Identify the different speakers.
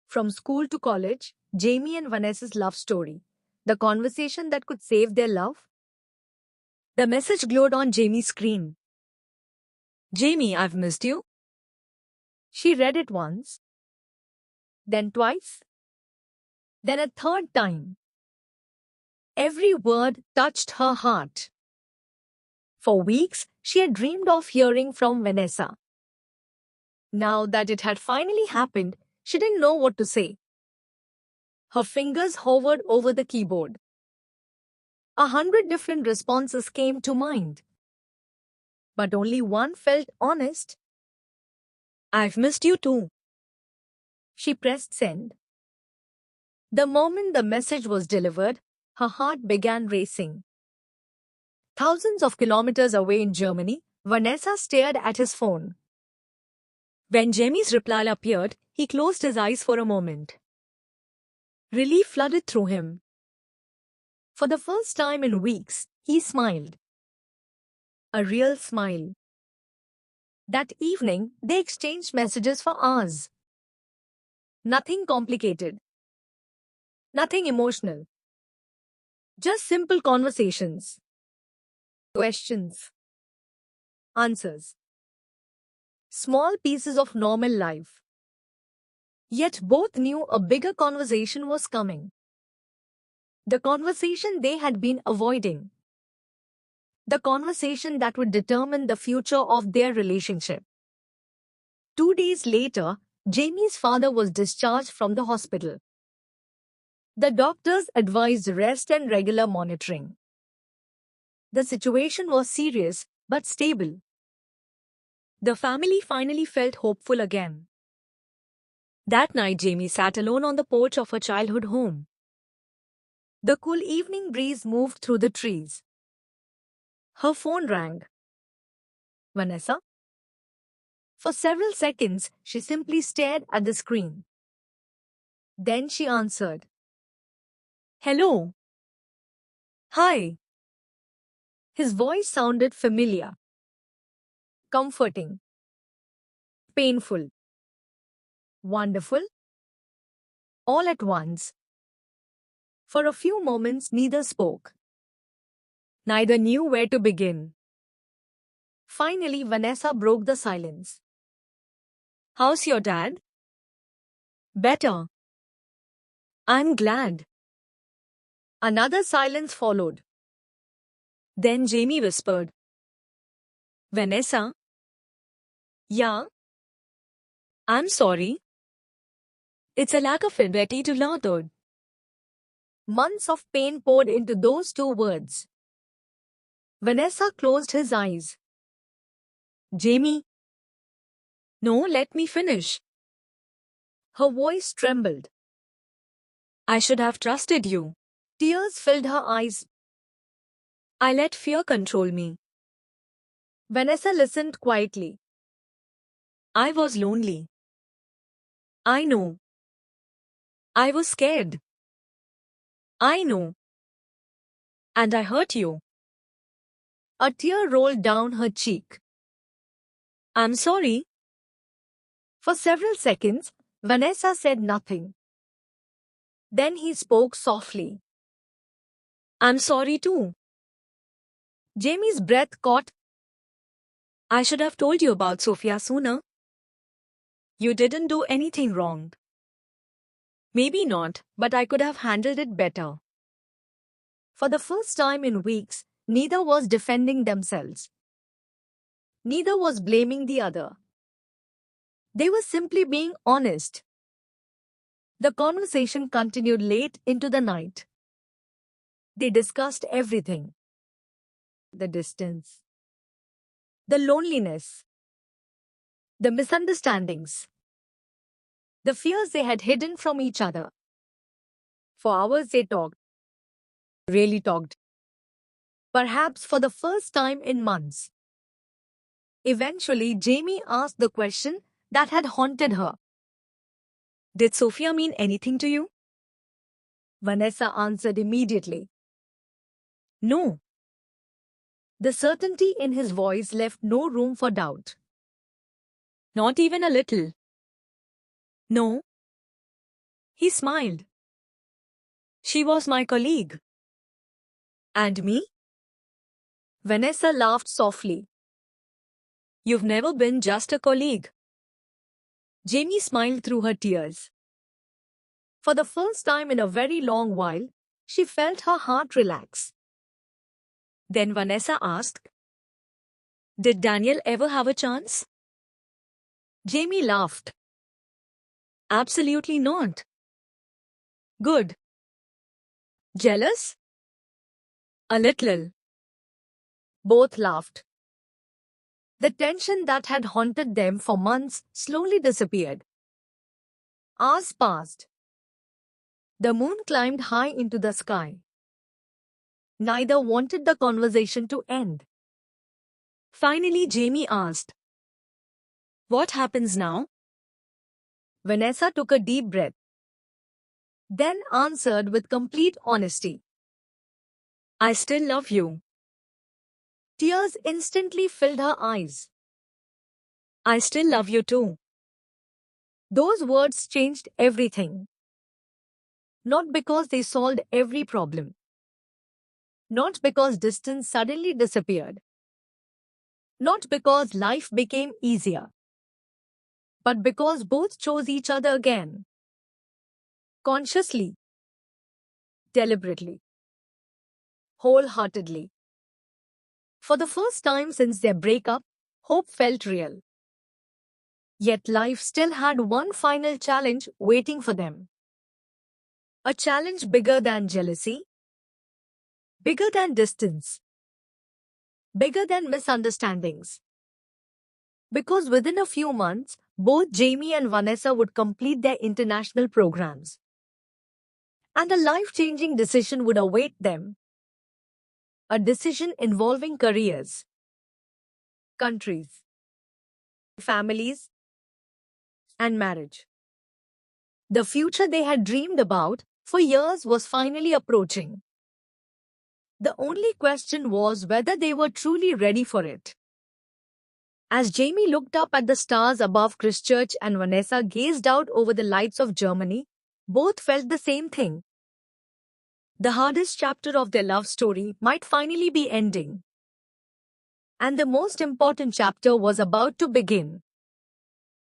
Speaker 1: From school to college, Jamie and Vanessa's love story. The conversation that could save their love. The message glowed on Jamie's screen. Jamie, I've missed you. She read it once, then twice, then a third time. Every word touched her heart. For weeks, she had dreamed of hearing from Vanessa. Now that it had finally happened, she didn't know what to say. Her fingers hovered over the keyboard. 100 different responses came to mind. But only one felt honest. I've missed you too. She pressed send. The moment the message was delivered, her heart began racing. Thousands of kilometers away in Germany, Vanessa stared at his phone. When Jamie's reply appeared, he closed his eyes for a moment. Relief flooded through him. For the first time in weeks, he smiled. A real smile. That evening, they exchanged messages for hours. Nothing complicated. Nothing emotional. Just simple conversations. Questions. Answers. Small pieces of normal life. Yet both knew a bigger conversation was coming. The conversation they had been avoiding. The conversation that would determine the future of their relationship. 2 days later, Jamie's father was discharged from the hospital. The doctors advised rest and regular monitoring. The situation was serious but stable. The family finally felt hopeful again. That night, Jamie sat alone on the porch of her childhood home. The cool evening breeze moved through the trees. Her phone rang. Vanessa? For several seconds, she simply stared at the screen. Then she answered. Hello. Hi. His voice sounded familiar. Comforting. Painful. Wonderful. All at once. For a few moments, neither spoke. Neither knew where to begin. Finally, Vanessa broke the silence. How's your dad? Better. I'm glad. Another silence followed. Then Jamie whispered. Vanessa? Yeah? I'm sorry. It's a lack of ability to learn. Months of pain poured into those two words. Vanessa closed his eyes. Jamie? No, let me finish. Her voice trembled. I should have trusted you. Tears filled her eyes. I let fear control me. Vanessa listened quietly. I was lonely. I know. I was scared. I know. And I hurt you. A tear rolled down her cheek. I'm sorry. For several seconds, Vanessa said nothing. Then he spoke softly. I'm sorry too. Jamie's breath caught. I should have told you about Sophia sooner. You didn't do anything wrong. Maybe not, but I could have handled it better. For the first time in weeks, neither was defending themselves. Neither was blaming the other. They were simply being honest. The conversation continued late into the night. They discussed everything. The distance. The loneliness. The misunderstandings. The fears they had hidden from each other. For hours they talked. Really talked. Perhaps for the first time in months. Eventually, Jamie asked the question that had haunted her. Did Sophia mean anything to you? Vanessa answered immediately. No. The certainty in his voice left no room for doubt. Not even a little. No. He smiled. She was my colleague. And me? Vanessa laughed softly. You've never been just a colleague. Jamie smiled through her tears. For the first time in a very long while, she felt her heart relax. Then Vanessa asked, did Daniel ever have a chance? Jamie laughed. Absolutely not. Good. Jealous? A little. Both laughed. The tension that had haunted them for months slowly disappeared. Hours passed. The moon climbed high into the sky. Neither wanted the conversation to end. Finally, Jamie asked, what happens now? Vanessa took a deep breath, then answered with complete honesty. I still love you. Tears instantly filled her eyes. I still love you too. Those words changed everything. Not because they solved every problem. Not because distance suddenly disappeared. Not because life became easier. But because both chose each other again. Consciously. Deliberately. Wholeheartedly. For the first time since their breakup, hope felt real. Yet life still had one final challenge waiting for them. A challenge bigger than jealousy, bigger than distance, bigger than misunderstandings. Because within a few months, both Jamie and Vanessa would complete their international programs. And a life-changing decision would await them. A decision involving careers, countries, families, and marriage. The future they had dreamed about for years was finally approaching. The only question was whether they were truly ready for it. As Jamie looked up at the stars above Christchurch and Vanessa gazed out over the lights of Germany, both felt the same thing. The hardest chapter of their love story might finally be ending. And the most important chapter was about to begin.